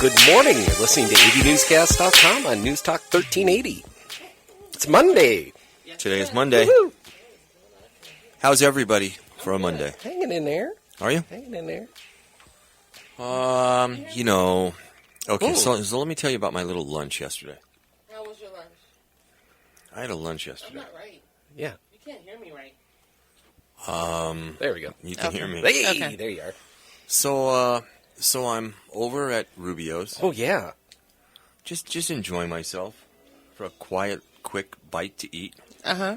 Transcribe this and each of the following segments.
Good morning. You're listening to AVNewsCast.com on News Talk 1380. It's Monday. Today is Monday. Woo-hoo. How's everybody for a Monday? Hanging in there. Are you? Hanging in there. Okay, so let me tell you about my little lunch yesterday. How was your lunch? I had a lunch yesterday. I'm not right. Yeah. You can't hear me right. There we go. You can hear me. Hey, Okay. there you are. So I'm over at Rubio's, Oh, yeah. just enjoying myself for a quiet, quick bite to eat, Uh-huh.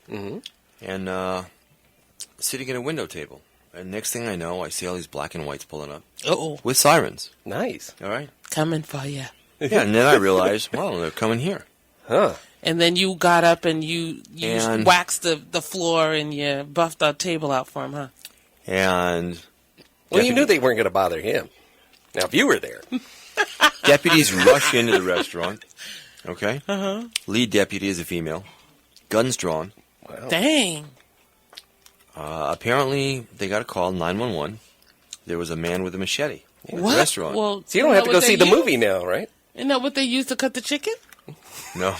and sitting at a window table. And next thing I know, I see all these black and whites pulling up Uh-oh. with sirens. Nice. All right. Coming for you. Yeah, and then I realized, well, they're coming here. Huh. And then you got up and you And- waxed the floor and you buffed the table out for him, huh? And Well, you knew they weren't going to bother him. Now, if you were there. deputies rush into the restaurant. Okay. Uh-huh. Lead deputy is a female. Guns drawn. Wow. Dang. Apparently, they got a call, 911. There was a man with a machete at What? the restaurant. Well, So you don't have to go what see they the use? movie now, right? Isn't that what they use to cut the chicken? No.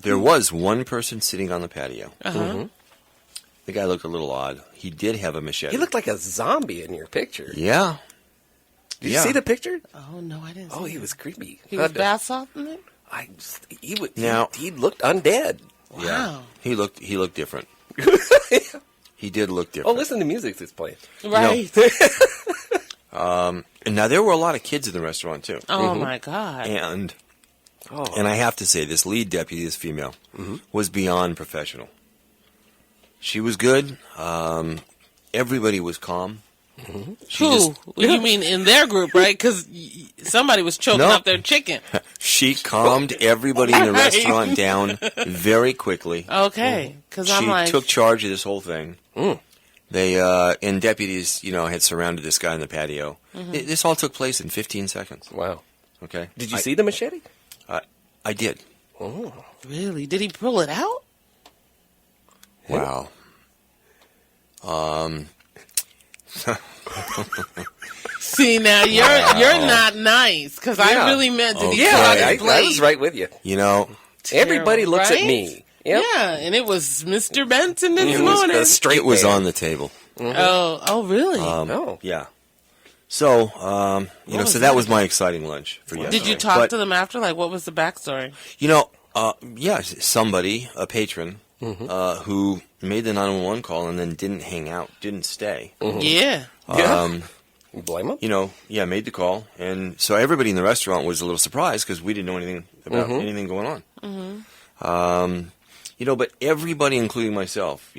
There was one person sitting on the patio. Uh-huh. The guy looked a little odd. He did have a machete. He looked like a zombie in your picture. Yeah. Did you see the picture? Oh, no, I didn't see Oh, he that. was creepy. He was bath salting it? He looked undead. Yeah. Wow. He looked different. He did look Oh, different. listen to music that's playing. Right. And now, there were a lot of kids in the restaurant, too. Oh, my God. And Oh, I have to say, this lead deputy, this female, was beyond professional. She was good. Everybody was calm. She Who? You mean in their group, right? Because somebody was choking No. up their chicken. She calmed everybody in the restaurant down very quickly. Okay. Because She I'm like, took charge of this whole thing. They and deputies, had surrounded this guy in the patio. This all took place in 15 seconds. wow. Okay. Did you see the machete? I did. Oh. really? Did he pull it out? Wow. See, now you're not nice because Yeah. I really meant did he Okay. pull out I his blade? was right with you. Everybody looks at right? me. Yep. Yeah, and it was Mr. Benson this It was morning. a straight It was man. on the table. Oh, really? Oh. Yeah. So, so that was my exciting lunch for yesterday. Did you talk But, to them after? Like, what was the backstory? somebody, a patron, who made the 911 call and then didn't hang out, didn't stay. Yeah. Yeah. You blame him? Made the call. And so everybody in the restaurant was a little surprised because we didn't know anything about anything going on. But everybody, including myself,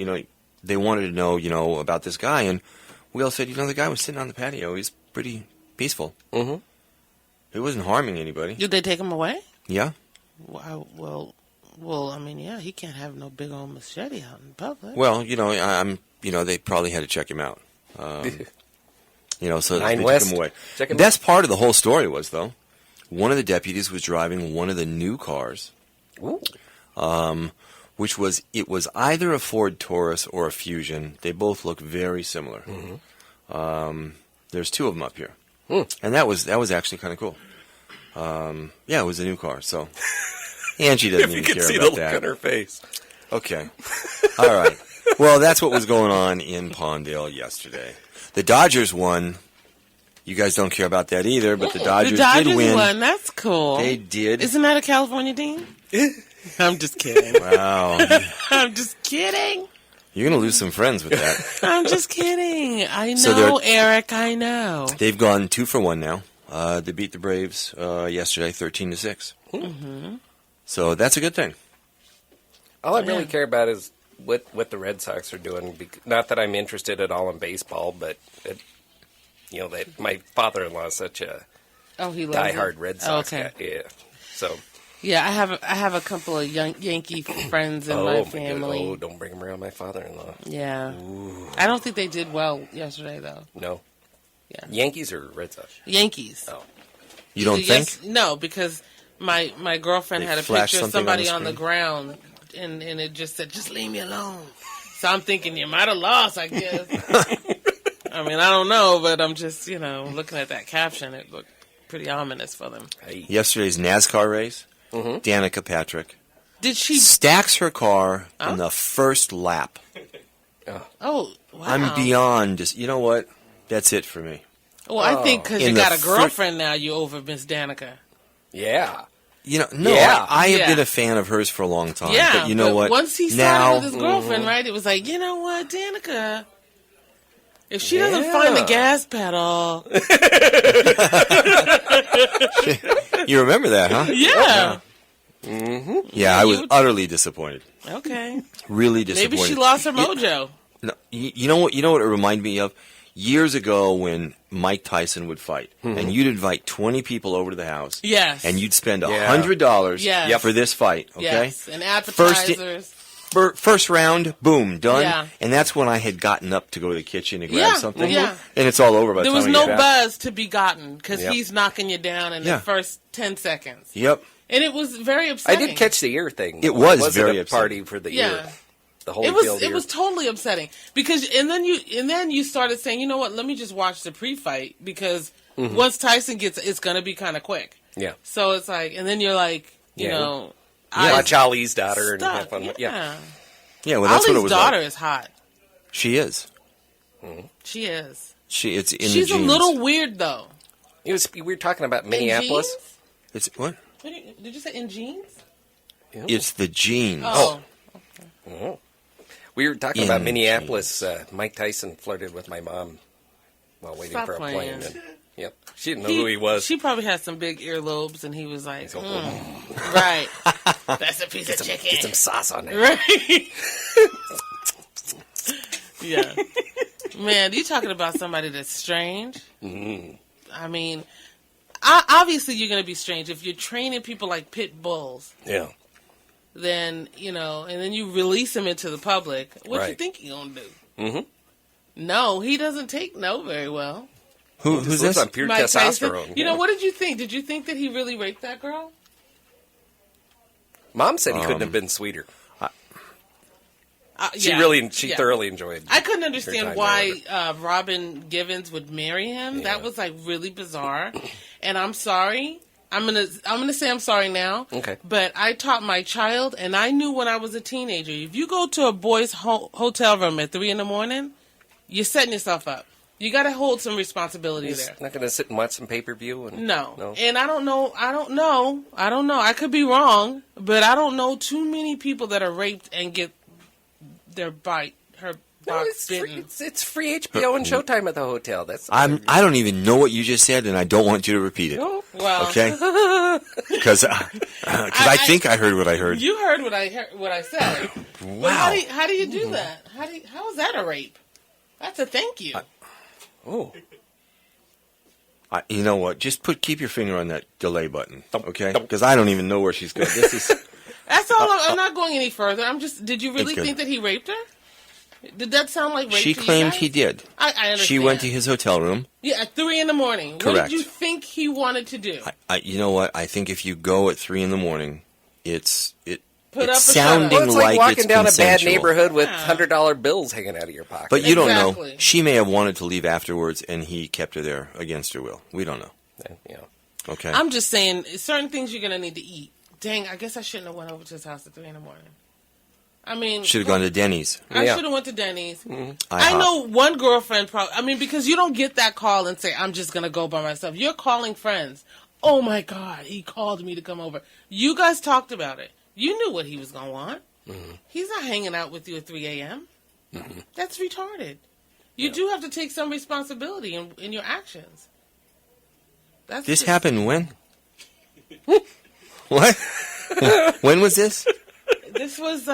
they wanted to know, about this guy. And we all said, the guy was sitting on the patio. He's pretty peaceful. Mm-hmm. He wasn't harming anybody. Did they take him away? Yeah. Well, I mean, yeah, he can't have no big old machete out in public. Well, they probably had to check him out. So they Nine took West. him away. Check him That's part of the whole story was, though, one of the deputies was driving one of the new cars, Ooh. which was either a Ford Taurus or a Fusion. They both look very similar. There's two of them up here, and that was actually kind of cool. It was a new car, so Angie doesn't If you even could care see the about look that. on her face. Okay. All right. Well, that's what was going on in Pawndale yesterday. The Dodgers won. You guys don't care about that either, but the Dodgers did win. won. That's cool. They did. Isn't that a California team? I'm just kidding. Wow. I'm just kidding. You're going to lose some friends with that. I'm just kidding. I know, So Eric. I know. They've gone 2-for-1 now. They beat the Braves yesterday 13-6. So that's a good thing. All I really care about is what the Red Sox are doing. Not that I'm interested at all in baseball, but my father-in-law is such a He loves diehard it. Red Sox Okay. guy. Yeah. So. Yeah, I have a couple of Yankee friends in my family. Oh, don't bring him around my father-in-law. Yeah. I don't think they did well yesterday, though. No. Yeah. Yankees or Red Sox? Yankees. Oh. You don't think? No, because my girlfriend They had a flashed picture of something on somebody the on the screen? ground, and it just said, just leave me alone. So I'm thinking, you might have lost, I guess. I mean, I don't know, but I'm just, looking at that caption. It looked pretty ominous for them. Yesterday's NASCAR race, Danica Patrick Did she? stacks her car in the first lap. Oh, wow. I'm beyond just, you know what? That's it for me. Well, I think because you In got the a girlfriend now, you over Miss Danica. Yeah. No, Yeah. I have been a fan of hers for a long time. Yeah, but you know what? Once he started with his girlfriend, right, it was like, you know what, Danica, if she doesn't find the gas pedal. You remember that, huh? Yeah. Yeah, I was utterly disappointed. Okay. Really disappointed. Maybe she lost her mojo. No, you know what? You know what it reminded me of? Years ago, when Mike Tyson would fight, and you'd invite 20 people over to the house, Yes. and you'd spend $100 Yes. for this fight. Okay, Yes, and appetizers. First round, boom, done. Yeah. And that's when I had gotten up to go to the kitchen to grab something. Yeah. And it's all over by the There time was I no get back. buzz to be gotten because he's knocking you down in the first 10 seconds. Yep. And it was very I upsetting. did catch the ear thing. It was wasn't very a upsetting. party for the ear. The It Holyfield was ear. it was totally upsetting because and then you started saying, you know what, let me just watch the pre-fight because once Tyson gets it's gonna be kind of quick. Yeah. So it's like, and then you're like, you know, Watch Ali's daughter and stop. have fun. Yeah. Yeah, well, that's Ali's what it was daughter like. is hot. She is. She is. It's in the She's genes. a little weird though. We were talking about In Minneapolis. jeans? It's what? Did you say in jeans? It's the genes. Oh. We were talking In about Minneapolis. Mike Tyson flirted with my mom while waiting Stop for a playing. plane. And, yep. She didn't know who he was. She probably had some big earlobes, and he was like, right. That's a piece of chicken. Get some sauce on it. Right. Yeah. Man, you talking about somebody that's strange? I mean, obviously you're going to be strange. If you're training people like pit bulls, Yeah. then, and then you release them into the public, what you Right. think he's going to do? No, he doesn't take no very well. Who's Lives this? on pure Mike Tyson. testosterone. What did you think? Did you think that he really raped that girl? Mom said he couldn't have been sweeter. She Yeah. thoroughly enjoyed. I couldn't her understand time why Robin Givens would marry him. That was like really bizarre. And I'm sorry. I'm gonna say I'm sorry now. Okay. But I taught my child, and I knew when I was a teenager, if you go to a boys' hotel room at 3 a.m, you're setting yourself up. You got to hold some responsibility He's there. not going to sit and watch some pay-per-view. No. And I don't know. I could be wrong, but I don't know too many people that are raped and get her box bitten. It's free HBO and Showtime at the hotel. I don't even know what you just said, and I don't want you to repeat it. Oh, well, Okay? Because I think I heard what I heard. You heard what I said. Wow. But how do you do that? How is that a rape? That's a thank you. Oh. You know what? Just keep your finger on that delay button, okay? Because I don't even know where she's going. This is. That's all. I'm not going any further. Did you really Okay. think that he raped her? Did that sound like rape She to you claimed guys? he did. I understand. She went to his hotel room. Yeah, at 3 a.m. What Correct. did you think he wanted to do? You know what? I think if you go at 3 a.m, it's Put up it's or shut up. sounding Well, it's like walking it's down a bad consensual. neighborhood with Yeah. $100 bills hanging out of your pocket. But you don't Exactly. know. She may have wanted to leave afterwards, and he kept her there against her will. We don't know. Okay. I'm just saying, certain things you're gonna need to eat. Dang, I guess I shouldn't have went over to his house at 3 a.m. I mean, Should have gone to Denny's. I Yeah. should have went to Denny's. IHOP. I know one girlfriend because you don't get that call and say, I'm just going to go by myself. You're calling friends. Oh, my God, he called me to come over. You guys talked about it. You knew what he was going to want. He's not hanging out with you at 3 a.m. That's retarded. You do have to take some responsibility in your actions. This happened when? What? When was this? This was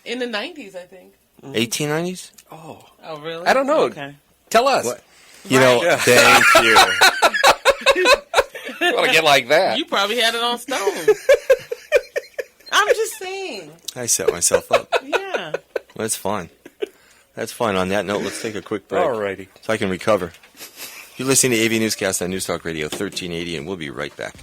in the 90s, I think. 1890s? Oh, really? I don't know. Okay. Tell us. What? You know, thank you. You want to get like that. You probably had it on stone. I'm just saying. I set myself up. Yeah. That's fine. That's fine. On that note, let's take a quick break. Alrighty. So I can recover. You're listening to AV Newscast on News Talk Radio 1380, and we'll be right back.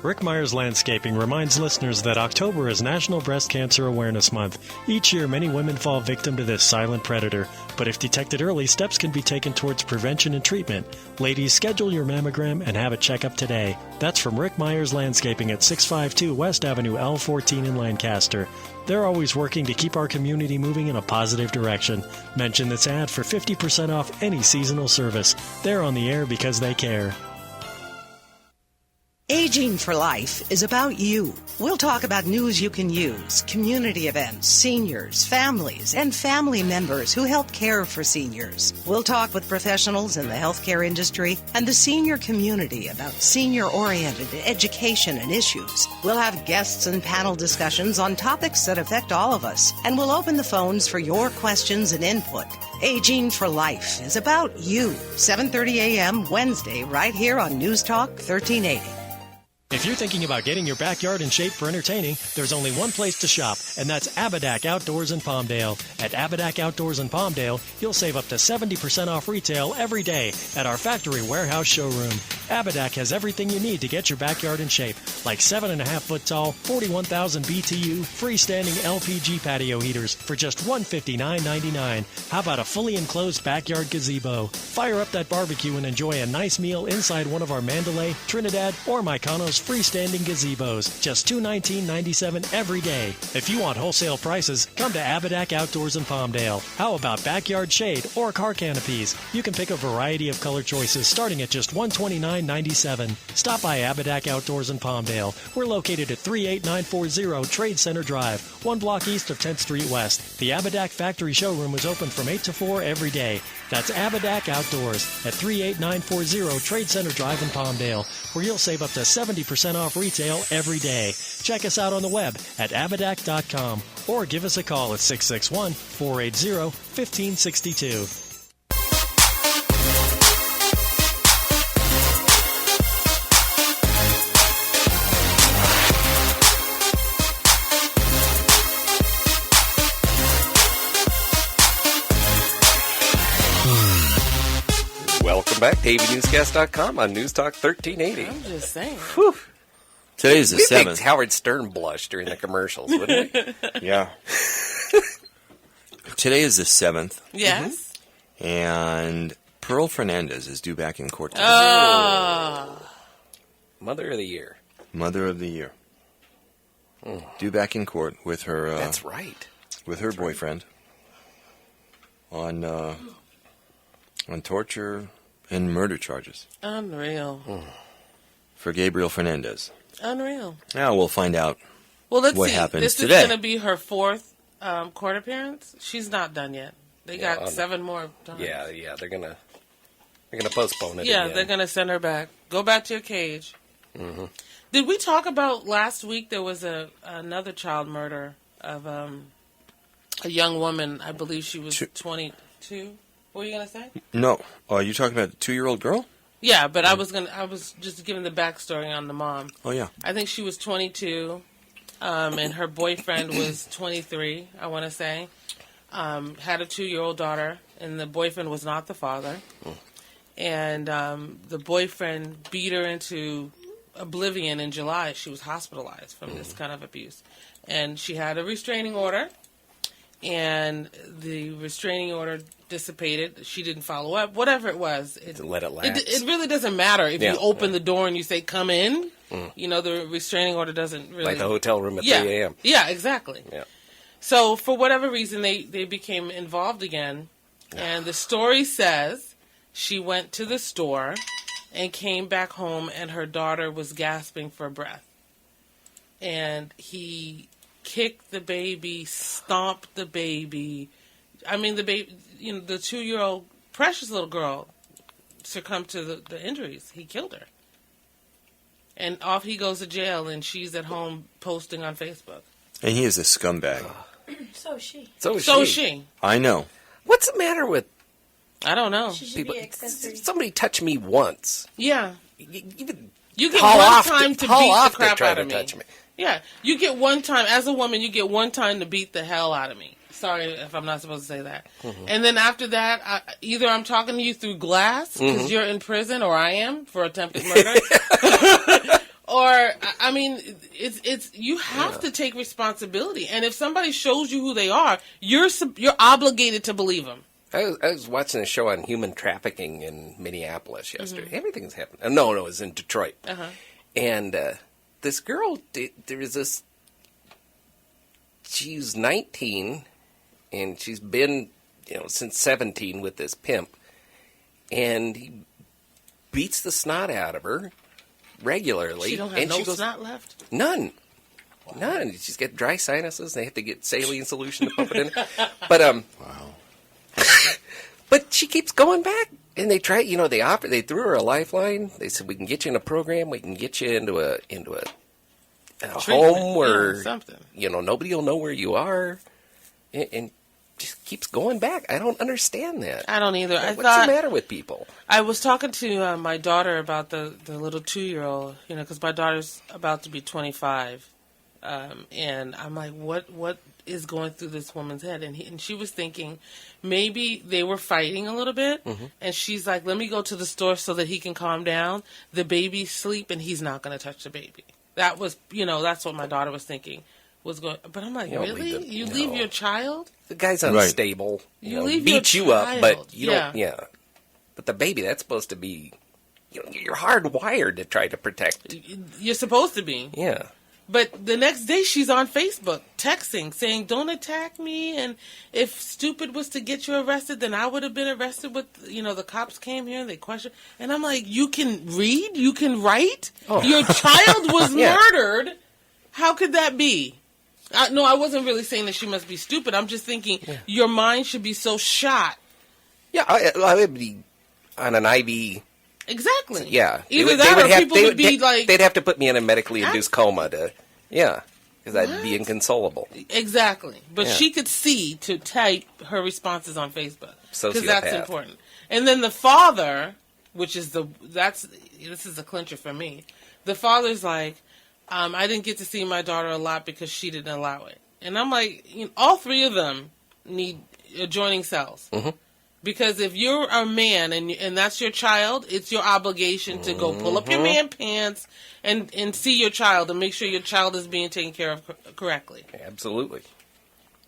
Rick Myers Landscaping reminds listeners that October is National Breast Cancer Awareness Month. Each year, many women fall victim to this silent predator. But if detected early, steps can be taken towards prevention and treatment. Ladies, schedule your mammogram and have a checkup today. That's from Rick Myers Landscaping at 652 West Avenue L14 in Lancaster. They're always working to keep our community moving in a positive direction. Mention this ad for 50% off any seasonal service. They're on the air because they care. Aging for Life is about you. We'll talk about news you can use, community events, seniors, families, and family members who help care for seniors. We'll talk with professionals in the healthcare industry and the senior community about senior-oriented education and issues. We'll have guests and panel discussions on topics that affect all of us, and we'll open the phones for your questions and input. Aging for Life is about you. 7:30 a.m. Wednesday, right here on News Talk 1380. If you're thinking about getting your backyard in shape for entertaining, there's only one place to shop, and that's Abadak Outdoors in Palmdale. At Abadak Outdoors in Palmdale, you'll save up to 70% off retail every day at our factory warehouse showroom. Abadak has everything you need to get your backyard in shape, like 7.5-foot tall, 41,000 BTU, freestanding LPG patio heaters for just $159.99. How about a fully enclosed backyard gazebo? Fire up that barbecue and enjoy a nice meal inside one of our Mandalay, Trinidad, or Mykonos freestanding gazebos. Just $219.97 every day. If you want wholesale prices, come to Abadak Outdoors in Palmdale. How about backyard shade or car canopies? You can pick a variety of color choices starting at just $129.97. Stop by Abadak Outdoors in Palmdale. We're located at 38940 Trade Center Drive, 1 block east of 10th Street West. The Abadak Factory Showroom is open from 8 to 4 every day. That's Abadak Outdoors at 38940 Trade Center Drive in Palmdale, where you'll save up to 70% off retail every day. Check us out on the web at abadak.com or give us a call at 661-480-1562. Welcome back to AVNewsCast.com on News Talk 1380. I'm just saying. Whew. Today's the We'd make 7th. Howard Stern blush during the commercials, wouldn't we? Yeah. Today is the 7th, Yes. and Pearl Fernandez is due back in court today. Mother of the Year. Mother of the Year. Due back in court with her. That's right. With her boyfriend on torture and murder charges Unreal. for Gabriel Fernandez. Unreal. Now we'll find out. Well, let's What see. happens This today? is going to be her 4th court appearance. She's not done yet. They got Yeah, 7 more times. Yeah, they're gonna postpone it. Yeah, again. they're going to send her back. Go back to your cage. Mm-hmm. Did we talk about last week there was another child murder of a young woman? I believe she was 22. What were you going to say? No. Are you talking about the 2-year-old girl? Yeah, but I was just giving the backstory on the mom. Oh, yeah. I think she was 22, and her boyfriend was 23, I want to say. Had a 2-year-old daughter, and the boyfriend was not the father. And the boyfriend beat her into oblivion in July. She was hospitalized from this kind of abuse. And she had a restraining order, and the restraining order dissipated. She didn't follow up. Whatever it was. Let it lapse. It really doesn't matter if you open the door and you say, come in. Mm. You know, the restraining order doesn't really... Like the hotel room at 3 a.m. Yeah, exactly. Yeah. So, for whatever reason, they became involved again. And the story says she went to the store and came back home, and her daughter was gasping for breath. And he kicked the baby, stomped the baby. I mean, the baby, the 2-year-old precious little girl succumbed to the injuries. He killed her. And off he goes to jail, and she's at home posting on Facebook. And he is a scumbag. So is she. So is she. I know. What's the matter with I don't know. She should people? be accessory. Somebody touch me once. Yeah. You get how one often- time to how beat the often crap try out to of me. touch me? Yeah. You get one time, as a woman, you get one time to beat the hell out of me. Sorry if I'm not supposed to say that. Mm-hmm. And then after that, either I'm talking to you through glass, because you're in prison, or I am, for attempted murder. Or mean, it's you have to take responsibility, and if somebody shows you who they are, you're obligated to believe them. I was watching a show on human trafficking in Minneapolis yesterday. Everything's happening. No, it was in Detroit. And this girl, there was this. She's 19, and she's been, since 17 with this pimp, and he beats the snot out of her regularly. She don't have no snot left? None. None. She's got dry sinuses. They have to get saline solution to pump it in. But wow. But she keeps going back, and they try. They threw her a lifeline. They said, we can get you in a program. We can get you into a home where something. Nobody will know where you are, and just keeps going back. I don't understand that. I don't either. What's the matter with people? I was talking to my daughter about the little 2-year-old, because my daughter's about to be 25, and I'm like, what is going through this woman's head? And she was thinking maybe they were fighting a little bit, and she's like, let me go to the store so that he can calm down. The baby's asleep, and he's not going to touch the baby. That was, that's what my daughter was thinking was going. But I'm like, really? You leave your child? The guy's unstable. You leave beat your you child. up, but you don't. Yeah. But the baby, that's supposed to be. You're hardwired to try to protect. You're supposed to be. Yeah. But the next day, she's on Facebook texting, saying, "Don't attack me. And if stupid was to get you arrested, then I would have been arrested with, the cops came here and they questioned." And I'm like, you can read? You can write? Oh. Your child was murdered. How could that be? No, I wasn't really saying that she must be stupid. I'm just thinking your mind should be so shot. Yeah, I would be on an IV. Exactly. Yeah. Either that or people would be like... They'd have to put me in a medically induced coma to... Yeah. Because I'd be inconsolable. Exactly. But she could see to type her responses on Facebook. Because that's important. And then the father, which is this is a clincher for me. The father's like, I didn't get to see my daughter a lot because she didn't allow it. And I'm like, all three of them need adjoining cells. Because if you're a man and that's your child, it's your obligation to go pull up your man pants and see your child and make sure your child is being taken care of correctly. Absolutely.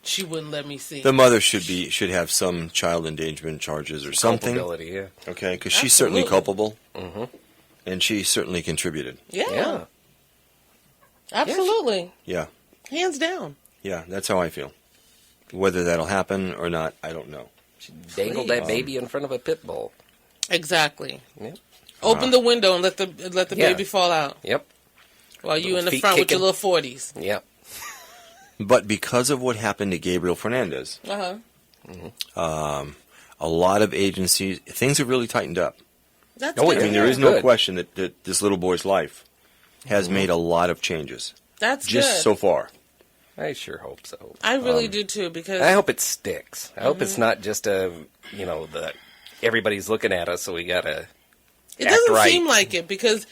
She wouldn't let me see. The mother should have some child endangerment charges or something. Culpability, yeah. Okay, because she's certainly culpable, and she certainly contributed. Yeah. Absolutely. Yeah. Hands down. Yeah, that's how I feel. Whether that'll happen or not, I don't know. She dangled that baby in front of a pit bull. Exactly. Yep. Open the window and let the baby fall out. Yep. While you in the front with your little 40s. Yep. But because of what happened to Gabriel Fernandez, a lot of agencies, things have really tightened up. That's good. I mean, there is no question that this little boy's life has made a lot of changes. That's just good. So far. I sure hope so. I really do too, because I hope it sticks. I hope it's not just everybody's looking at us, so we gotta. It doesn't seem like it, because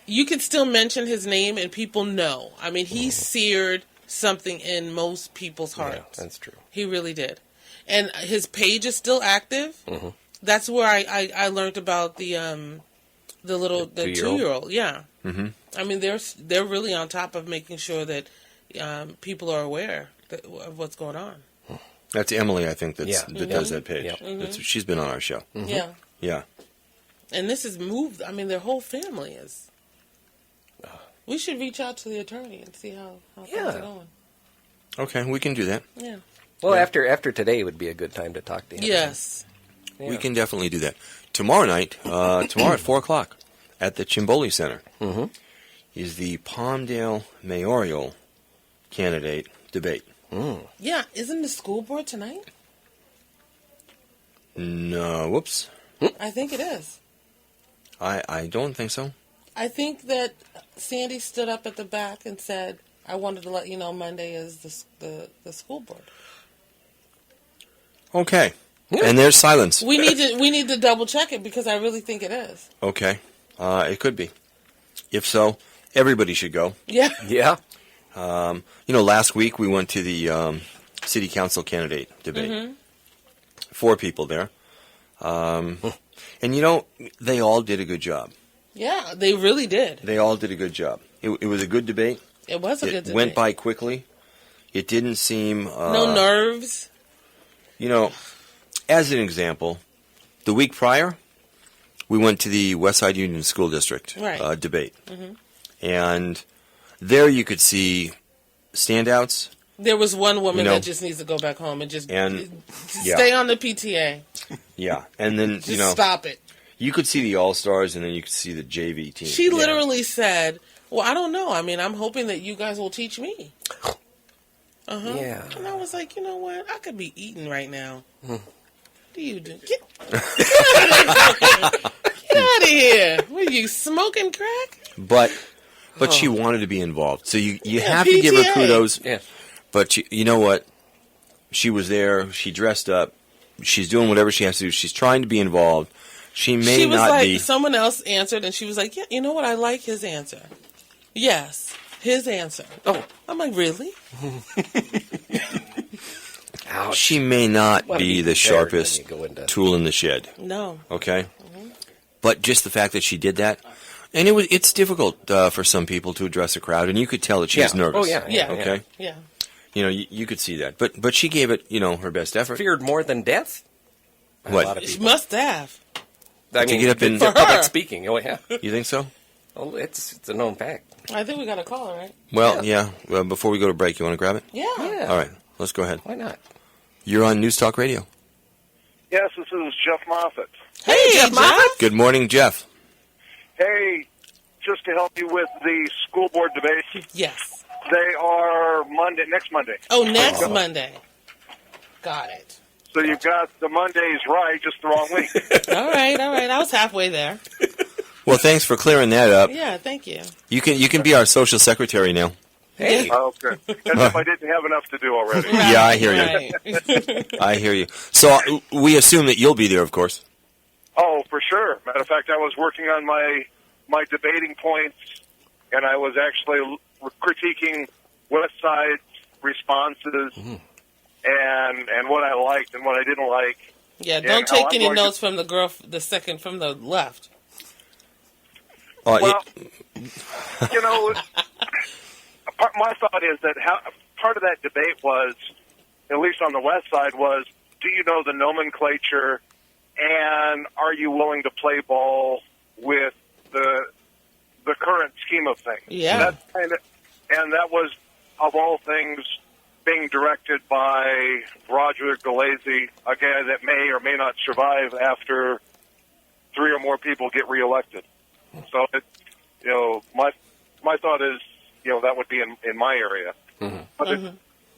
you can still mention his name and people know. I mean, he seared something in most people's hearts. Yeah, that's true. He really did, and his page is still active. That's where I learned about the 2-year-old. Yeah. I mean, they're really on top of making sure that. People are aware of what's going on. That's Emily, I think, that does that page. Yep. She's been on our show. Yeah. And this has moved. I mean, their whole family is. We should reach out to the attorney and see how things are going. Okay, we can do that. Yeah. Well, after today would be a good time to talk to him. Yes. Yeah. We can definitely do that. Tomorrow night, tomorrow at 4 o'clock, at the Cimboli Center, is the Palmdale Mayoral candidate debate. Yeah, isn't the school board tonight? No, whoops. I think it is. I don't think so. I think that Sandy stood up at the back and said, I wanted to let you know Monday is the school board. Okay. And there's silence. We need to double check it, because I really think it is. Okay. It could be. If so, everybody should go. Yeah. Yeah. Last week we went to the city council candidate debate. 4 people there. And, they all did a good job. Yeah, they really did. They all did a good job. It was a good debate. It was a good debate. It went by quickly. It didn't seem... no nerves. You know, as an example, the week prior, we went to the Westside Union School District debate. Mm-hmm. And there you could see standouts. There was one woman that just needs to go back home and just stay on the PTA. Yeah, and then, just stop it. You could see the All-Stars, and then you could see the JV team. She literally said, well, I don't know. I mean, I'm hoping that you guys will teach me. Yeah. And I was like, you know what? I could be eating right now. What do you do? Get out of here. What are you, smoking crack? But she wanted to be involved. So you have to give her kudos. Yeah. But you know what? She was there. She dressed up. She's doing whatever she has to do. She's trying to be involved. She was not like, be. Someone else answered, and she was like, yeah, you know what? I like his answer. Yes, his answer. Oh. I'm like, really? Ouch. She may not be the sharpest tool in the shed. No. Okay? Mm-hmm. But just the fact that she did that, and it's difficult for some people to address a crowd, and you could tell that she was nervous. Oh, yeah. Okay? Yeah. You know, you could see that. But she gave it, her best effort. Feared more than death? What? A lot of She people. must have. I mean, get up in for public speaking. Oh, yeah. You think so? Oh, it's a known fact. I think we got a caller, right? Well, yeah. Well, before we go to break, you want to grab it? Yeah. All right. Let's go ahead. Why not? You're on News Talk Radio. Yes, this is Jeff Moffatt. Hey, Jeff Moffatt. Good morning, Jeff. Hey, just to help you with the school board debate. Yes. They are next Monday. Oh, next Monday. Got it. So you've got the Mondays right, just the wrong week. All right. I was halfway there. Well, thanks for clearing that up. Yeah, thank you. You can be our social secretary now. Hey. Okay. As if I didn't have enough to do already. Right, Yeah, I hear you. I hear you. So we assume that you'll be there, of course. Oh, for sure. Matter of fact, I was working on my debating points, and I was actually critiquing West Side's responses and what I liked and what I didn't like. Yeah, don't take any notes from the second from the left. Well, my thought is that part of that debate was, at least on the West Side, was, do you know the nomenclature, and are you willing to play ball with the current scheme of things? Yeah. And that was, of all things, being directed by Roger Galeazzi, a guy that may or may not survive after 3 or more people get reelected. So, my thought is, that would be in my area. Mm-hmm. But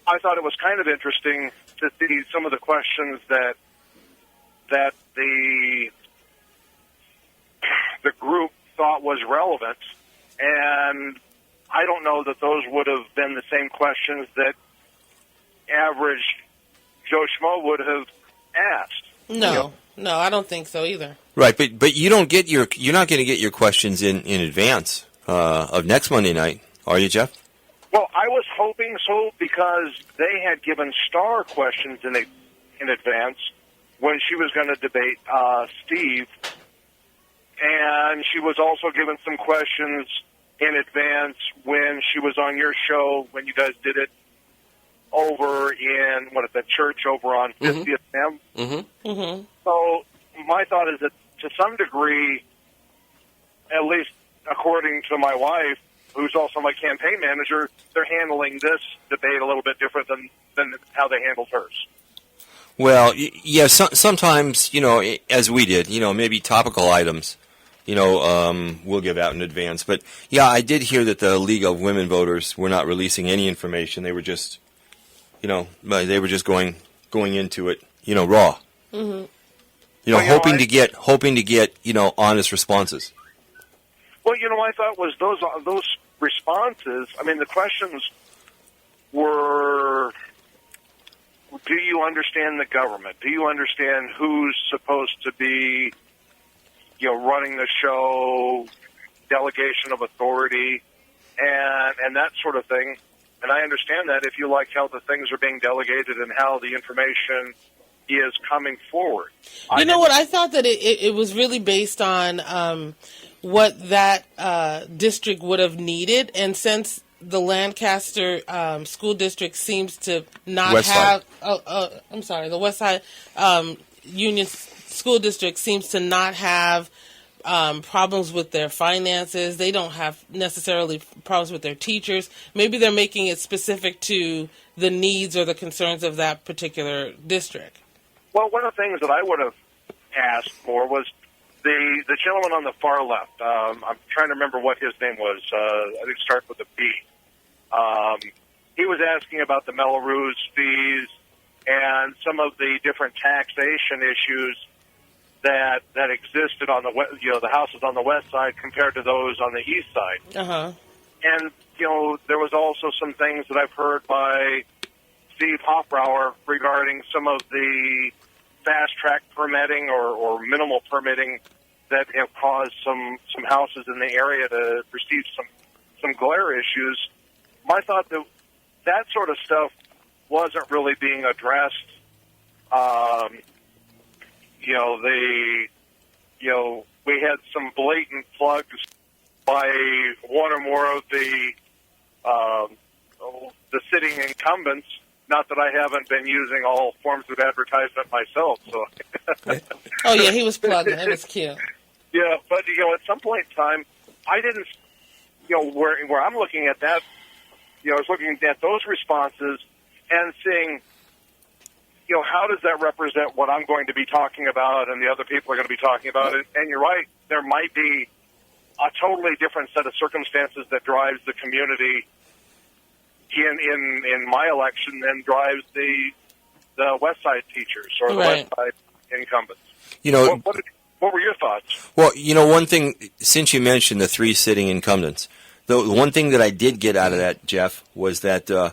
I thought it was kind of interesting to see some of the questions that the group thought was relevant, and I don't know that those would have been the same questions that average Joe Schmo would have asked. No, I don't think so either. Right, but you're not going to get your questions in advance of next Monday night, are you, Jeff? Well, I was hoping so, because they had given Star questions in advance when she was going to debate Steve, and she was also given some questions in advance when she was on your show, when you guys did it over in, the church over on 50th M. Mm-hmm. Mm-hmm. So my thought is that to some degree, at least according to my wife, who's also my campaign manager, they're handling this debate a little bit different than how they handled hers. Well, yeah, sometimes, as we did, maybe topical items, we'll give out in advance. But, yeah, I did hear that the League of Women Voters were not releasing any information. They were just, going into it, raw. Mm-hmm. Hoping to get, honest responses. Well, I thought was those responses, the questions were, do you understand the government? Do you understand who's supposed to be, running the show, delegation of authority, and that sort of thing? And I understand that if you like how the things are being delegated and how the information is coming forward. You know what? I thought that it was really based on what that district would have needed. And since the Lancaster school district seems to not Westside. have, the Westside Union School District seems to not have problems with their finances. They don't have necessarily problems with their teachers. Maybe they're making it specific to the needs or the concerns of that particular district. Well, one of the things that I would have asked for was the gentleman on the far left. I'm trying to remember what his name was. I think it starts with a B. He was asking about the Melrose fees and some of the different taxation issues that existed on the houses on the west side compared to those on the east side. Uh-huh. And there was also some things that I've heard by Steve Hoffbrauer regarding some of the fast-track permitting or minimal permitting that have caused some houses in the area to receive some glare issues. My thought that sort of stuff wasn't really being addressed. We had some blatant plugs by one or more of the sitting incumbents. Not that I haven't been using all forms of advertisement myself. So. Oh yeah, he was plugging. It was cute. Yeah, but at some point in time, I didn't. Where I'm looking at that, I was looking at those responses and seeing, how does that represent what I'm going to be talking about and the other people are going to be talking about? And you're right, there might be a totally different set of circumstances that drives the community in my election than drives the West Side teachers or the West Side incumbents. What were your thoughts? Well, one thing, since you mentioned the three sitting incumbents, the one thing that I did get out of that, Jeff, was that the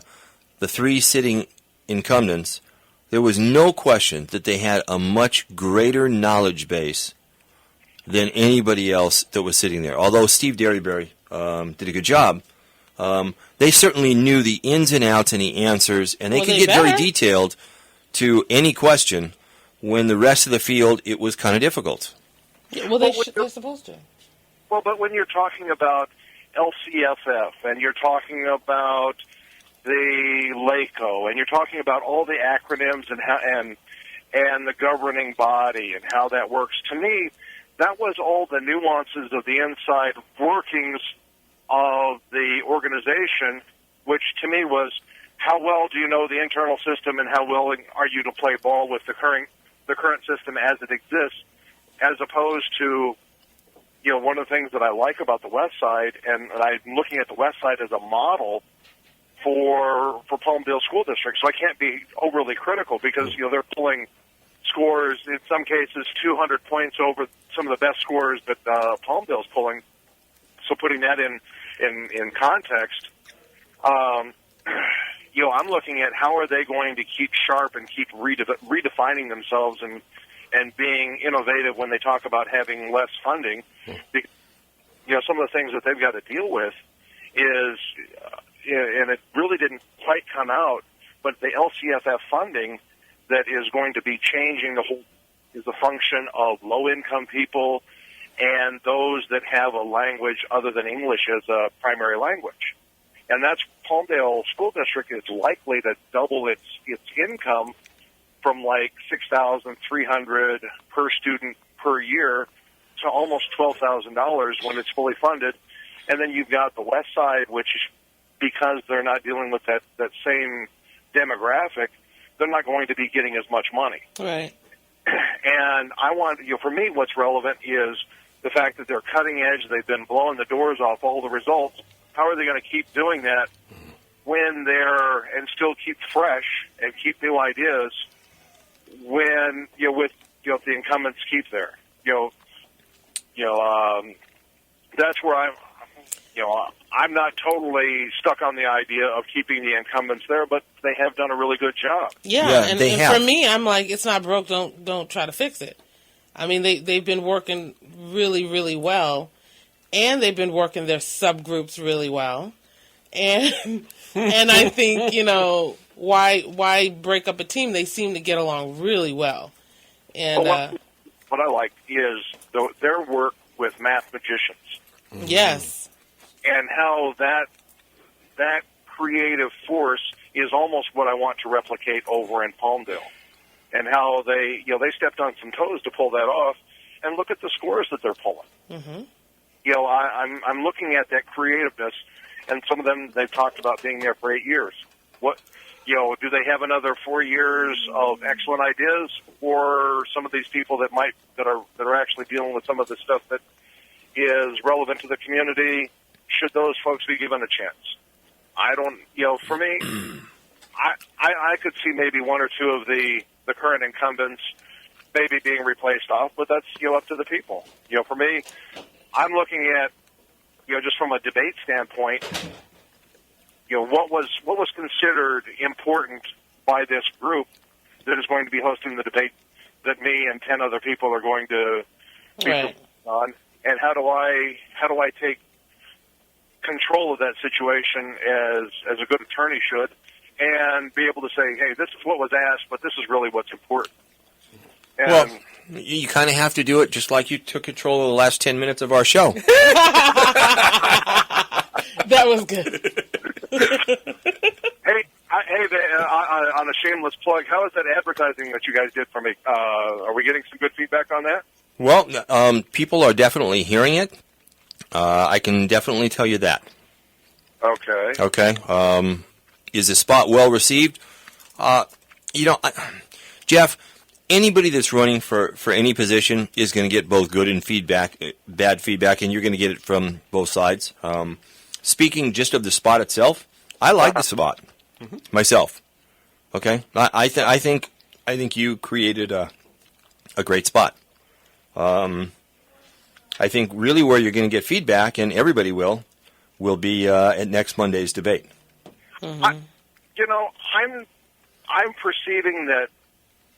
three sitting incumbents, there was no question that they had a much greater knowledge base than anybody else that was sitting there. Although Steve Derryberry did a good job, they certainly knew the ins and outs and the answers, and they could get very detailed to any question when the rest of the field, it was kind of difficult. Yeah, well, they're supposed to. Well, but when you're talking about LCFF and you're talking about the LACO and you're talking about all the acronyms and the governing body and how that works, to me, that was all the nuances of the inside workings of the organization, which to me was how well do you know the internal system and how willing are you to play ball with the current system as it exists, as opposed to, one of the things that I like about the West Side, and I'm looking at the West Side as a model for Palmdale School District, so I can't be overly critical because, they're pulling scores, in some cases, 200 points over some of the best scores that Palmdale's pulling. So putting that in context, I'm looking at how are they going to keep sharp and keep redefining themselves and being innovative when they talk about having less funding. Some of the things that they've got to deal with is, and it really didn't quite come out, but the LCFF funding that is going to be changing the whole is a function of low-income people and those that have a language other than English as a primary language. And that's Palmdale School District is likely to double its income from like $6,300 per student per year to almost $12,000 when it's fully funded. And then you've got the West Side, which, because they're not dealing with that same demographic, they're not going to be getting as much money. Right. And I want, for me, what's relevant is the fact that they're cutting edge. They've been blowing the doors off all the results. How are they going to keep doing that when they're, and still keep fresh and keep new ideas when, if the incumbents keep there? That's where I'm not totally stuck on the idea of keeping the incumbents there, but they have done a really good job. Yeah, and for me, I'm like, it's not broke, don't try to fix it. I mean, they've been working really, really well, and they've been working their subgroups really well. And I think, why break up a team? They seem to get along really well. And what I like is their work with math magicians. Yes. And how that creative force is almost what I want to replicate over in Palmdale. And how they stepped on some toes to pull that off, and look at the scores that they're pulling. Mm-hmm. I'm looking at that creativeness, and some of them, they've talked about being there for 8 years. What, do they have another 4 years of excellent ideas, or some of these people that are actually dealing with some of the stuff that is relevant to the community? Should those folks be given a chance? I don't, for me, I could see maybe one or two of the current incumbents maybe being replaced off, but that's, up to the people. For me, I'm looking at, just from a debate standpoint, what was considered important by this group that is going to be hosting the debate that me and 10 other people are going to be on, and how do I take control of that situation as a good attorney should, and be able to say, hey, this is what was asked, but this is really what's important. And well, you kind of have to do it just like you took control of the last 10 minutes of our show. That was good. Hey, on a shameless plug, how is that advertising that you guys did for me? Are we getting some good feedback on that? Well, people are definitely hearing it. I can definitely tell you that. Okay. Okay. Is the spot well received? Jeff, anybody that's running for any position is going to get both good and bad feedback, and you're going to get it from both sides. Speaking just of the spot itself, I like the spot myself. Okay, I think you created a great spot. I think really where you're going to get feedback, and everybody will be at next Monday's debate. Mm-hmm. I'm perceiving that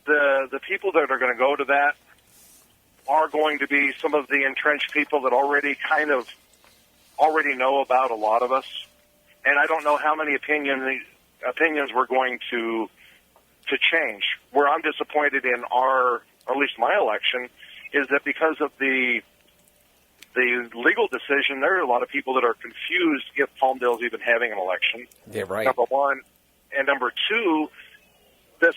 the people that are going to go to that are going to be some of the entrenched people that already know about a lot of us, and I don't know how many opinions we're going to change. Where I'm disappointed in or at least my election, is that because of the legal decision, there are a lot of people that are confused if Palmdale's even having an election. Yeah, right. Number one. And number two, this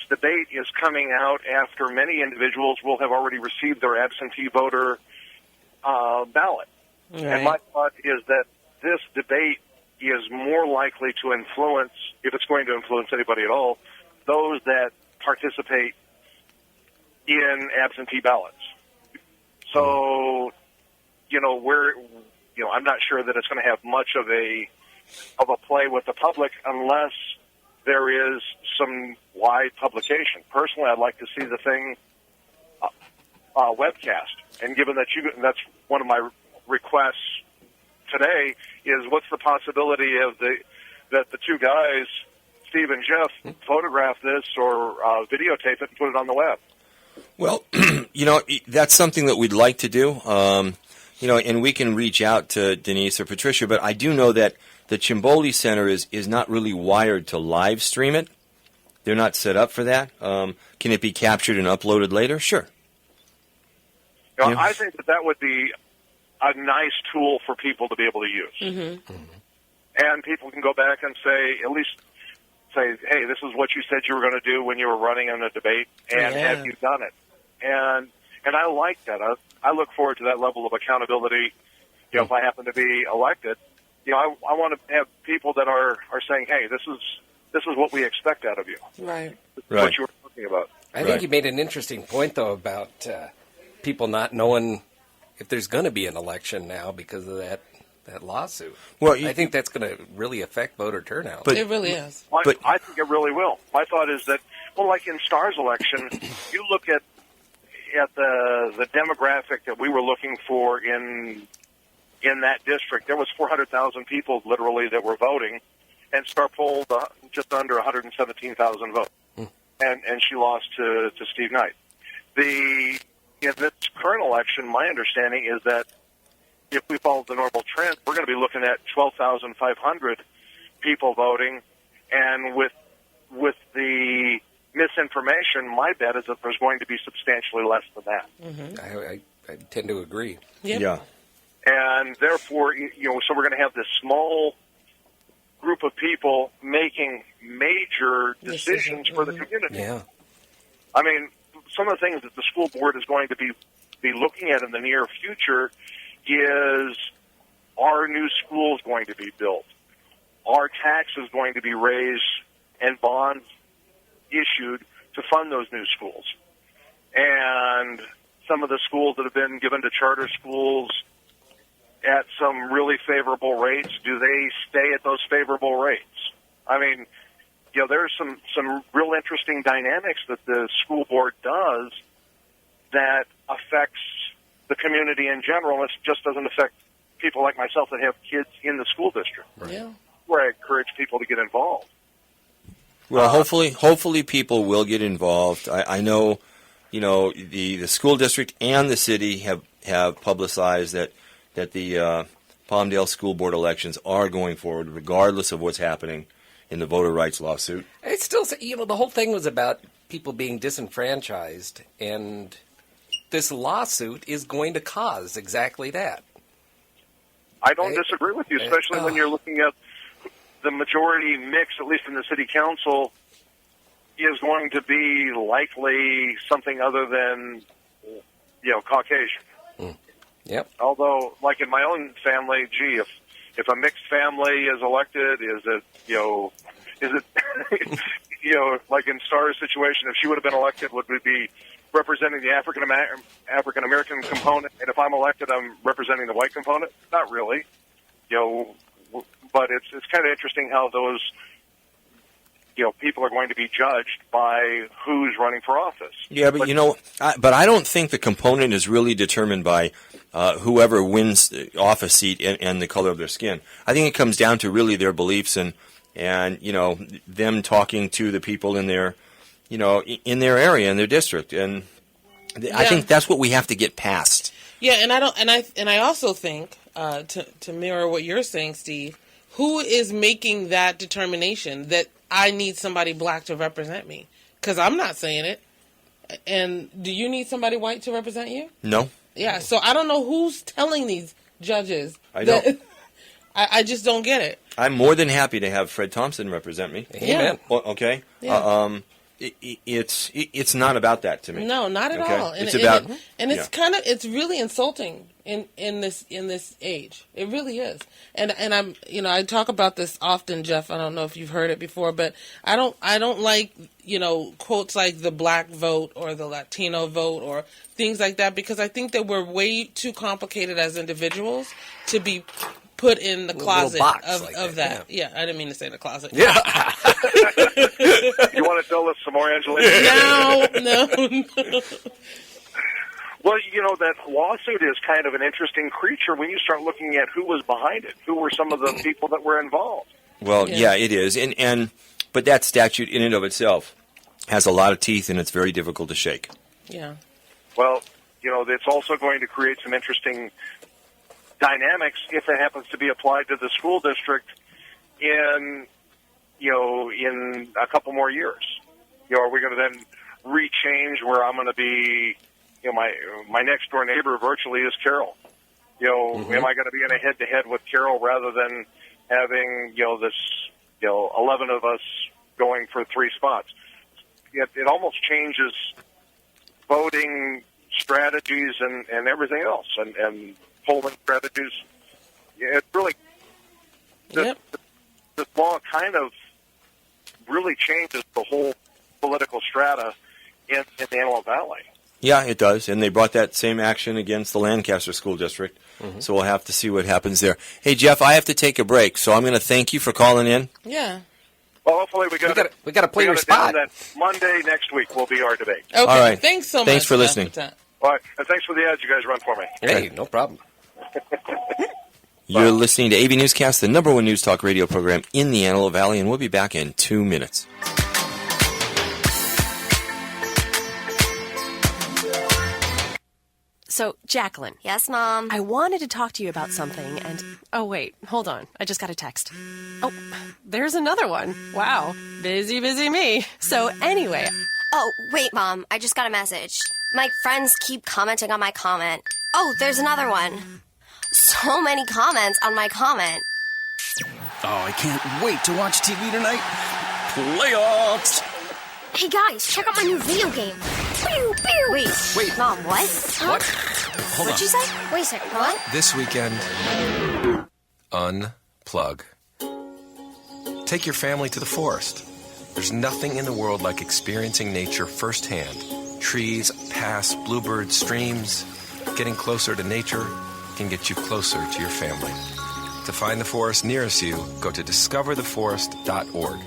debate is coming out after many individuals will have already received their absentee voter ballot. Right. And my thought is that this debate is more likely to influence, if it's going to influence anybody at all, those that participate in absentee ballots. So, I'm not sure that it's going to have much of a play with the public unless there is some wide publication. Personally, I'd like to see the thing webcast. And given that that's one of my requests today, is what's the possibility of that the two guys, Steve and Jeff, photograph this or videotape it and put it on the web? Well, that's something that we'd like to do. And we can reach out to Denise or Patricia, but I do know that the Cimboli Center is not really wired to live stream it. They're not set up for that. Can it be captured and uploaded later? Sure. I think that would be a nice tool for people to be able to use. Mm-hmm. And people can go back and at least say, hey, this is what you said you were going to do when you were running in a debate, and have you done it? And I like that. I look forward to that level of accountability. If I happen to be elected, I want to have people that are saying, hey, this is what we expect out of you. Right. Right. What you were talking about. I think you made an interesting point, though, about people not knowing if there's going to be an election now because of that lawsuit. Well, I think that's going to really affect voter turnout. It really is. I think it really will. My thought is that, like in Starr's election, you look at the demographic that we were looking for in that district. There was 400,000 people literally that were voting, and Starr polled just under 117,000 votes, and she lost to Steve Knight. In this current election, my understanding is that if we follow the normal trend, we're going to be looking at 12,500 people voting, and with the misinformation, my bet is that there's going to be substantially less than that. Mm-hmm. tend to agree. Yep. Yeah. And therefore, so we're going to have this small group of people making major decisions for the community. Yeah. I mean, some of the things that the school board is going to be looking at in the near future is, are new schools going to be built? Are taxes going to be raised and bonds issued to fund those new schools? And some of the schools that have been given to charter schools at some really favorable rates, do they stay at those favorable rates? I mean, there's some real interesting dynamics that the school board does that affects the community in general. It just doesn't affect people like myself that have kids in the school district. Yeah. Where I encourage people to get involved. Well, hopefully people will get involved. I know, the school district and the city have publicized that the Palmdale School Board elections are going forward, regardless of what's happening in the voter rights lawsuit. It's still, the whole thing was about people being disenfranchised, and this lawsuit is going to cause exactly that. I don't disagree with you, especially when you're looking at the majority mix, at least in the city council, is going to be likely something other than, Caucasian. Yep. Although, like in my own family, if a mixed family is elected, is it like in Starr's situation, if she would have been elected, would we be representing the African American component? And if I'm elected, I'm representing the white component? Not really. But it's kind of interesting how those people are going to be judged by who's running for office. Yeah, but but I don't think the component is really determined by whoever wins the office seat and the color of their skin. I think it comes down to really their beliefs and them talking to the people in their in their area, in their district, and I think that's what we have to get past. Yeah, and I also think to mirror what you're saying, Steve, who is making that determination that I need somebody black to represent me? Because I'm not saying it. And do you need somebody white to represent you? No. Yeah, so I don't know who's telling these judges. I don't. I just don't get it. I'm more than happy to have Fred Thompson represent me. Amen. Okay. Yeah. It's not about that to me. No, not at all. It's about it's really insulting in this age. It really is. And I'm I talk about this often, Jeff. I don't know if you've heard it before, but I don't like quotes like the black vote or the Latino vote or things like that, because I think that we're way too complicated as individuals to be put in the closet of that. Yeah, I didn't mean to say the closet. Yeah. You want to tell us some more, Angelina? No. Well, that lawsuit is kind of an interesting creature when you start looking at who was behind it. Who were some of the people that were involved? Well, yeah, it is. But that statute in and of itself has a lot of teeth, and it's very difficult to shake. Yeah. Well, it's also going to create some interesting dynamics if it happens to be applied to the school district in a couple more years. Are we going to then rechange where I'm going to be, my next door neighbor virtually is Carol? Am I going to be in a head-to-head with Carol rather than having, this, 11 of us going for 3 spots? It almost changes voting strategies and everything else, and polling strategies. It really, this law kind of really changes the whole political strata in the Antelope Valley. Yeah, it does, and they brought that same action against the Lancaster School District, so we'll have to see what happens there. Hey, Jeff, I have to take a break, so I'm going to thank you for calling in. Yeah. Well, hopefully we got to play your spot. That Monday next week will be our debate. Okay. All right. Thanks so much. Thanks for listening. All right, and thanks for the ads you guys run for me. Hey, no problem. You're listening to AV Newscast, the number one news talk radio program in the Antelope Valley, and we'll be back in 2 minutes. So, Jacqueline. Yes, Mom? I wanted to talk to you about something, and... Oh, wait, hold on. I just got a text. Oh, there's another one. Wow. Busy me. So, anyway... Oh, wait, Mom. I just got a message. My friends keep commenting on my comment. Oh, there's another one. So many comments on my comment. Oh, I can't wait to watch TV tonight. Playoffs! Hey guys, check out my new video game. Pew, pew. Wait. Mom, what? What? Hold What'd on. you say? Wait a second, what? This weekend, unplug. Take your family to the forest. There's nothing in the world like experiencing nature firsthand. Trees, paths, bluebirds, streams. Getting closer to nature can get you closer to your family. To find the forest nearest you, go to discovertheforest.org.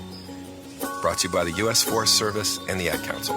Brought to you by the U.S. Forest Service and the Ad Council.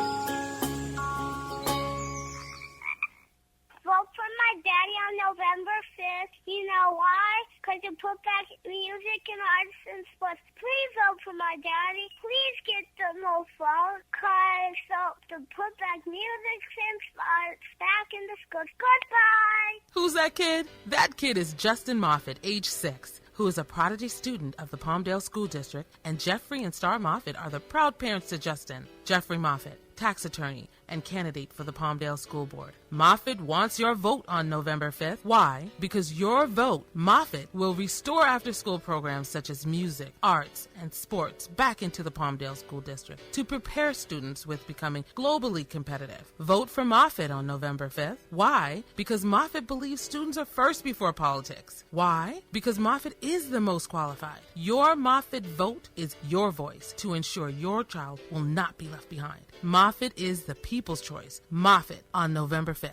Vote for my daddy on November 5th. You know why? Because you put back music and arts and sports. Please vote for my daddy. Please get the most vote. Because to put back music and arts back in the schools. Goodbye. Who's that kid? That kid is Justin Moffatt, age 6, who is a prodigy student of the Palmdale School District, and Jeffrey and Star Moffatt are the proud parents to Justin. Jeffrey Moffatt, tax attorney and candidate for the Palmdale School Board. Moffatt wants your vote on November 5th. Why? Because your vote, Moffatt, will restore after-school programs such as music, arts, and sports back into the Palmdale School District to prepare students with becoming globally competitive. Vote for Moffatt on November 5th. Why? Because Moffatt believes students are first before politics. Why? Because Moffatt is the most qualified. Your Moffatt vote is your voice to ensure your child will not be left behind. Moffatt is the people's choice. Moffatt on November 5th.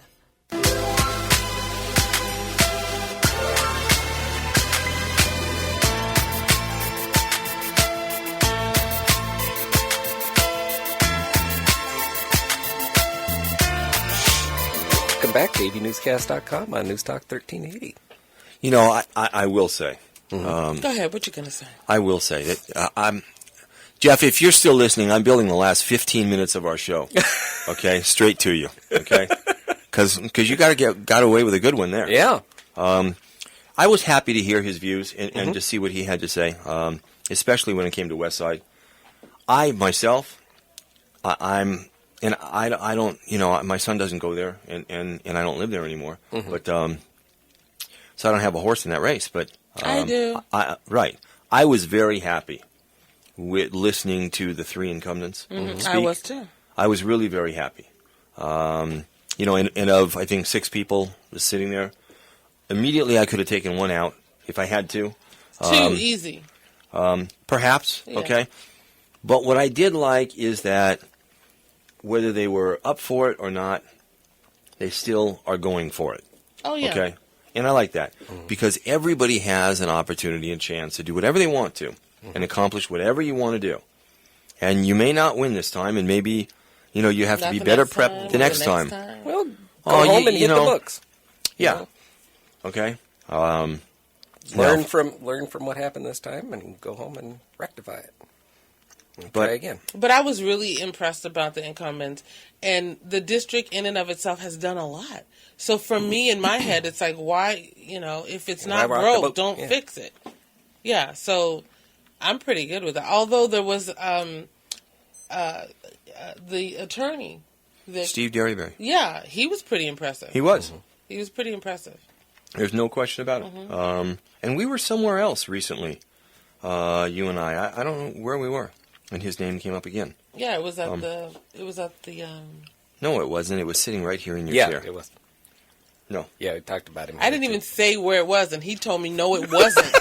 Welcome back to AVNewsCast.com on News Talk 1380. You know, I will say. Go ahead. What you going to say? I will say that Jeff, if you're still listening, I'm building the last 15 minutes of our show. Okay, straight to you. Okay, because you got away with a good one there. Yeah. I was happy to hear his views and to see what he had to say, especially when it came to West Side. I myself, I don't, you know, my son doesn't go there, and I don't live there anymore. But so I don't have a horse in that race. But I do. Right. I was very happy with listening to the three incumbents speak. I was too. I was really very happy. You know, and of, I think, 6 people sitting there, immediately I could have taken one out if I had to. Too easy. Perhaps, Yeah. okay. But what I did like is that whether they were up for it or not, they still are going for it. Oh, yeah. Okay? And I like that because everybody has an opportunity and chance to do whatever they want to and accomplish whatever you want to do. And you may not win this time, and maybe, you know, you have to be better prepped the next time. Well, go home and hit the books. Yeah. know? Okay. Learn from what happened this time and go home and rectify it. And try again. But I was really impressed about the incumbent, and the district in and of itself has done a lot. So for me, in my head, it's like, why, you know, if it's not Why rock the broke, boat? don't Yeah. fix it. Yeah, so I'm pretty good with it. Although there was the attorney. Steve Derryberry. Yeah, he was pretty impressive. He was. He was pretty impressive. There's no question about it. And we were somewhere else recently, you and I. I don't know where we were. And his name came up again. Yeah, it was at No, it wasn't. It was sitting right here in your Yeah, chair. it was. No. Yeah, we talked about him. I didn't even say where it was, and he told me no, it wasn't.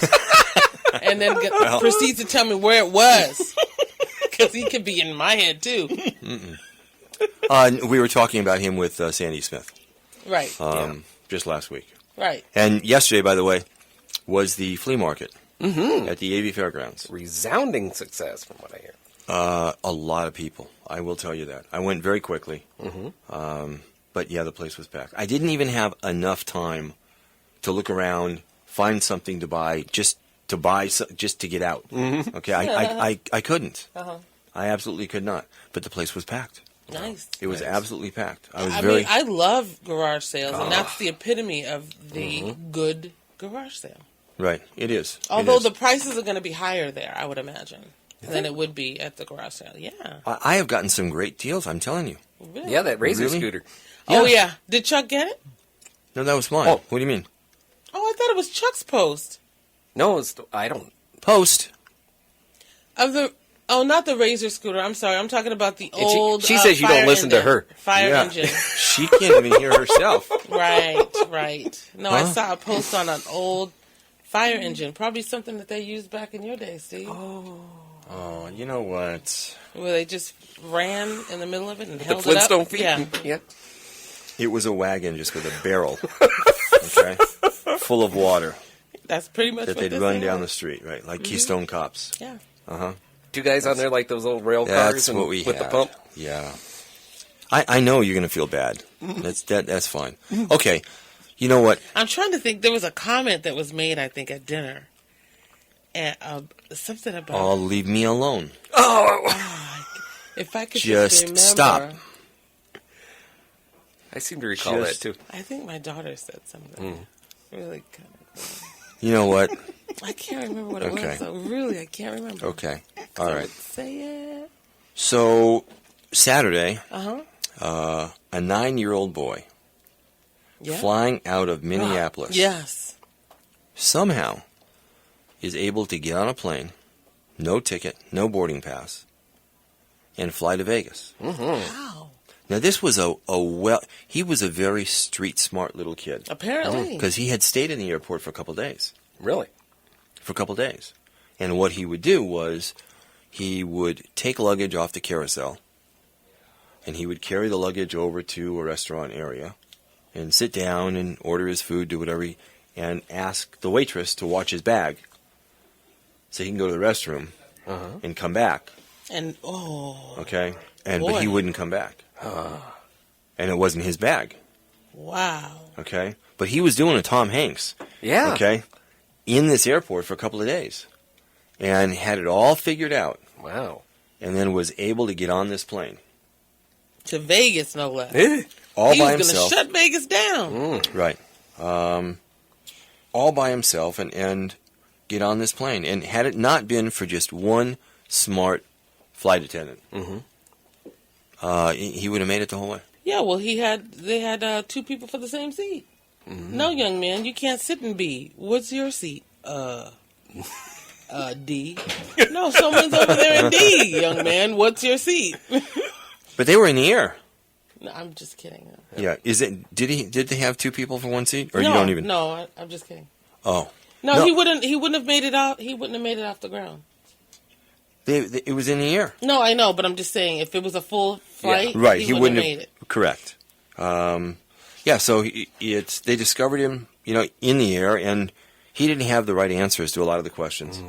And then proceeds to tell me where it was. Because he could be in my head, too. We were talking about him with Sandy Smith. Right. Just last week. Right. And yesterday, by the way, was the flea market at the AV Fairgrounds. Resounding success, from what I hear. A lot of people. I will tell you that. I went very quickly. But yeah, the place was packed. I didn't even have enough time to look around, find something to buy, just to get out. Okay, I couldn't. I absolutely could not. But the place was packed. Nice. It was absolutely packed. I mean, I love garage sales, and that's the epitome of the good garage sale. Right, it is. Although the prices are going to be higher there, I would imagine. than it would be at the garage sale. Yeah. I have gotten some great deals, I'm telling you. Really? Yeah, that Razor Really? scooter. Oh, yeah. Did Chuck get it? No, that was mine. Oh. What do you mean? Oh, I thought it was Chuck's post. No, I don't. Post. Not the Razor scooter. I'm sorry. I'm talking about the And old. she says you don't listen to her. Fire engine. She can't even hear herself. Right. No, I Huh? saw a post on an old fire engine. Probably something that they used back in your day, Steve. Oh, you know what? Where they just ran in the middle of it and The held it Flintstone up. feet. Yeah. It was a wagon just with a barrel, okay, full of water That's pretty much that what they'd this run thing down the was. street, right? Like Keystone Cops. Yeah. Uh-huh. 2 guys on there like those old rail cars That's and what we with had. the pump. Yeah. I know you're going to feel bad. That's fine. Okay. You know what? I'm trying to think. There was a comment that was made, I think, at dinner. And something about... Oh, leave me alone. if I could Just remember, stop. I seem to recall that too. I think my daughter said something. Really kind of... You know what? I can't remember what it Okay. was. So really, I can't remember. Okay. All right. Say it. So, Saturday, Uh-huh. a 9-year-old boy Yeah. flying out of Minneapolis Yes. somehow is able to get on a plane, no ticket, no boarding pass, and fly to Vegas. Wow. Now, this was he was a very street smart little kid. Apparently. Because he had stayed in the airport for a couple days. Really? For a couple days. And what he would do was he would take luggage off the carousel, and he would carry the luggage over to a restaurant area and sit down and order his food, do whatever, and ask the waitress to watch his bag so he can go to the restroom and come back. And, Okay? But Boy. he wouldn't come back. And it wasn't his bag. wow. Okay? But he was doing a Tom Hanks. Yeah. Okay? In this airport for a couple of days. And had it all figured out. Wow. And then was able to get on this plane. To Vegas, no less. All he by was himself. going to shut Vegas down. Right. All by himself and get on this plane. And had it not been for just one smart flight attendant, he would have made it the whole way. Yeah, well, they had 2 people for the same seat. No, young man, you can't sit in B. What's your seat? D. No, someone's over there in D, young man. What's your seat? But they were in the air. No, I'm just kidding. Yeah. Did they have 2 people for one seat? Or no, you don't even? No, I'm just kidding. Oh. No, he wouldn't have made it out. He wouldn't have made it off the ground. It was in the air. No, I know, but I'm just saying, if it was a full flight, Right. he wouldn't have made it. Correct. So they discovered him, in the air, and he didn't have the right answers to a lot of the questions.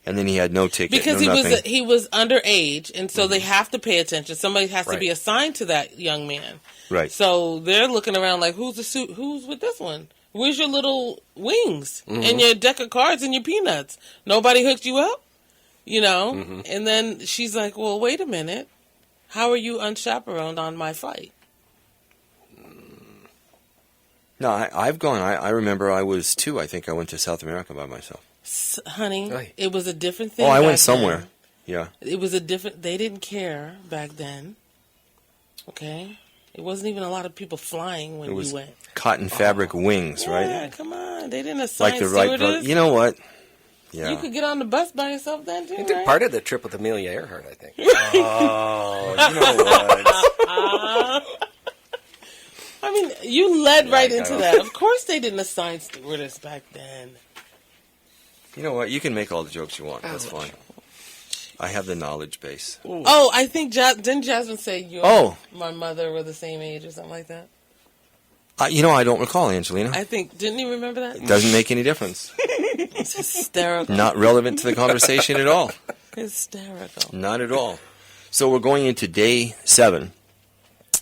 And then he had no ticket, Because nothing. he was underage, and so they have to pay attention. Somebody has to be assigned to that young man. Right. So they're looking around like, who's with this one? Where's your little wings and your deck of cards and your peanuts? Nobody hooked you up? And then she's like, well, wait a minute. How are you unchaperoned on my flight? No, I've gone. I remember I was 2. I think I went to South America by myself. Honey, it was a different thing. Oh, I back went somewhere. then. Yeah. It was they didn't care back then. Okay? It wasn't even a lot of people flying when It was you went. cotton fabric wings, right? Yeah, come on. They didn't assign Like the right stewardess. brother. You know what? Yeah. You could get on the bus by yourself then, too, He did right? part of the trip with Amelia Earhart, I think. Oh, you know what? I mean, you led right I into know. that. Of course they didn't assign stewardess back then. You know what? You can make all the jokes you want. That's fine. I have the knowledge base. Oh, I think didn't Jasmine say my mother were the same age or something like that? I don't recall, Angelina. I think, didn't you remember that? It doesn't make any difference. It's hysterical. Not relevant to the conversation at all. Hysterical. Not at all. So we're going into day 7.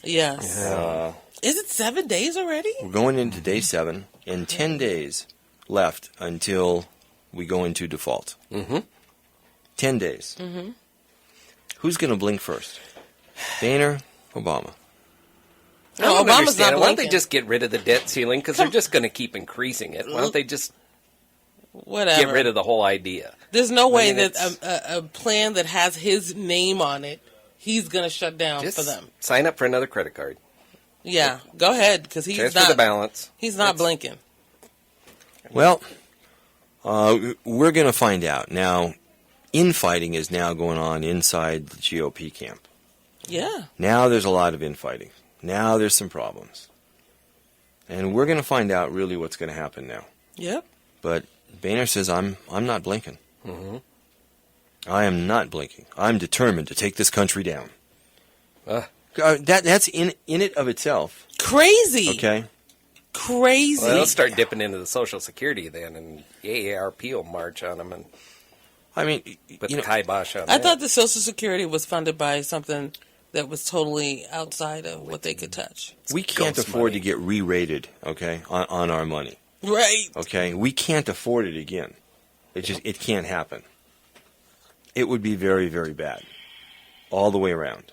Yes. Is it 7 days already? We're going into day 7, and 10 days left until we go into default. 10 days. Who's going to blink first? Boehner, Obama? No, I don't Obama's understand. not Why don't they blinking. just get rid of the debt ceiling? Because they're just going to keep increasing it. Why don't they just Whatever. get rid of the whole idea? There's no way that a plan that has his name on it, he's going to shut down just for them. Sign up for another credit card. Yeah, go ahead, because he's Transfer not the balance. He's not blinking. Well, we're going to find out. Now, infighting is now going on inside the GOP camp. Yeah. Now there's a lot of infighting. Now there's some problems. And we're going to find out really what's going to happen now. Yep. But Boehner says, I'm not blinking. Mm-hmm. I am not blinking. I'm determined to take this country down. That's in it of itself. Crazy. Okay. Crazy. Well, they'll start dipping into the Social Security then, and the AARP will march on them and put the kibosh on I that. thought the Social Security was funded by something that was totally outside of what they could touch. We can't afford to get re-rated, okay, on our money. Right. Okay? We can't afford it again. It can't happen. It would be very, very bad. All the way around.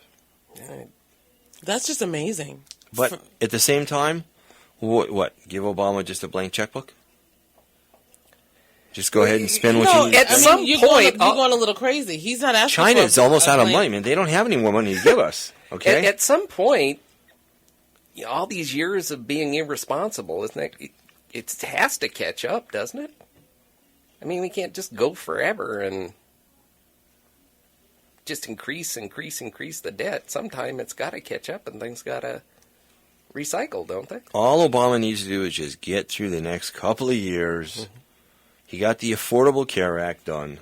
That's just amazing. But at the same time, what? Give Obama just a blank checkbook? Just go ahead and spend what you need. At some point, you're going a little crazy. He's not asking. China is almost out of money, man. They don't have any more money to give us. Okay. At some point, all these years of being irresponsible, isn't it? It has to catch up, doesn't it? I mean, we can't just go forever and just increase the debt. Sometime it's got to catch up, and things got to recycle, don't they? All Obama needs to do is just get through the next couple of years. Mm-hmm. He got the Affordable Care Act done.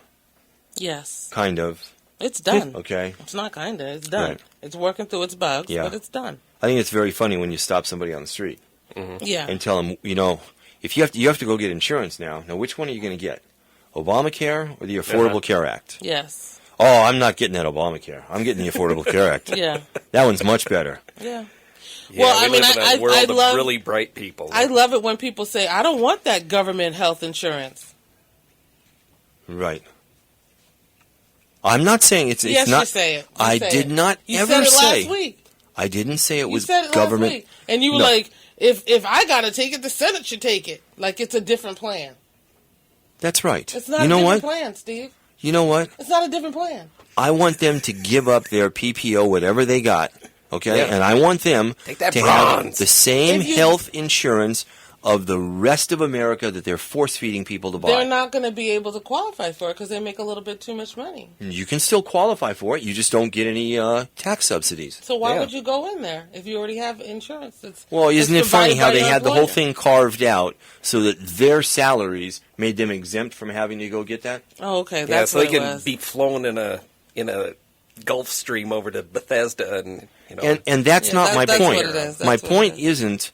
Yes. Kind of. It's done. Okay. It's not kind of. It's done. Right. It's working through its bugs, but it's done. I think it's very funny when you stop somebody on the street. Mm-hmm. Yeah. And tell them, if you have to go get insurance now. Now, which one are you going to get? Obamacare or the Affordable Care Act? Yes. Oh, I'm not getting that Obamacare. I'm getting the Affordable Care Act. Yeah. That one's much better. Yeah. Well, I live in a world of really bright people. I love it when people say, I don't want that government health insurance. Right. I'm not saying it's not. Yes, you say it. I did not you ever said it say. last week. I didn't say it was said it government. Last week. And you were like, if I got to take it, the Senate should take it. Like it's a different plan. That's right. It's not a different plan, Steve. You know what? It's not a different plan. I want them to give up their PPO, whatever they got, okay? Yeah. And I want them to have the same health insurance of the rest of America that they're force-feeding people to buy. They're not going to be able to qualify for it because they make a little bit too much money. You can still qualify for it. You just don't get any tax subsidies. So why would you go in there if you already have insurance? Isn't it funny how they had the whole thing carved out so that their salaries made them exempt from having to go get that? Oh, okay. That's so they can be flown in a Gulf Stream over to Bethesda, and that's not my point. What it is. My point isn't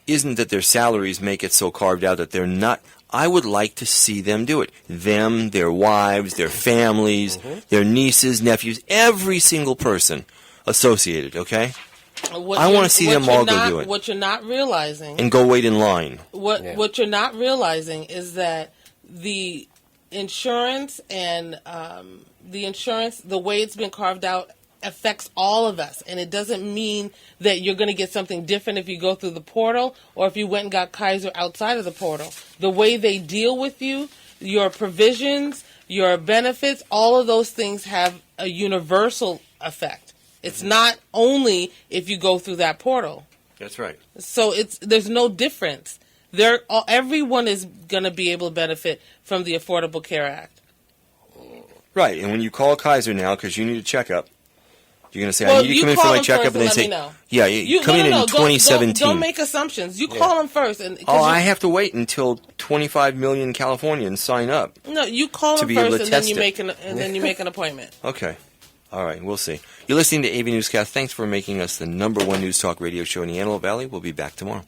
that their salaries make it so carved out that they're not. I would like to see them do it. Them, their wives, their families, their nieces, nephews, every single person associated, okay? I want to see them all go do it. What you're not realizing... And go wait in line. What you're not realizing is that the insurance and the way it's been carved out affects all of us, and it doesn't mean that you're going to get something different if you go through the portal or if you went and got Kaiser outside of the portal. The way they deal with you, your provisions, your benefits, all of those things have a universal effect. It's not only if you go through that portal. That's right. So there's no difference. Everyone is going to be able to benefit from the Affordable Care Act. Right, and when you call Kaiser now because you need a checkup, you're going to say, I need to come in for my checkup, and they say, yeah, you come in 2017. Don't make assumptions. You call them first. I have to wait until 25 million Californians sign up. No, you call them first, and then you make an appointment. Okay. All right, we'll see. You're listening to AV Newscast. Thanks for making us the #1 news talk radio show in the Antelope Valley. We'll be back tomorrow.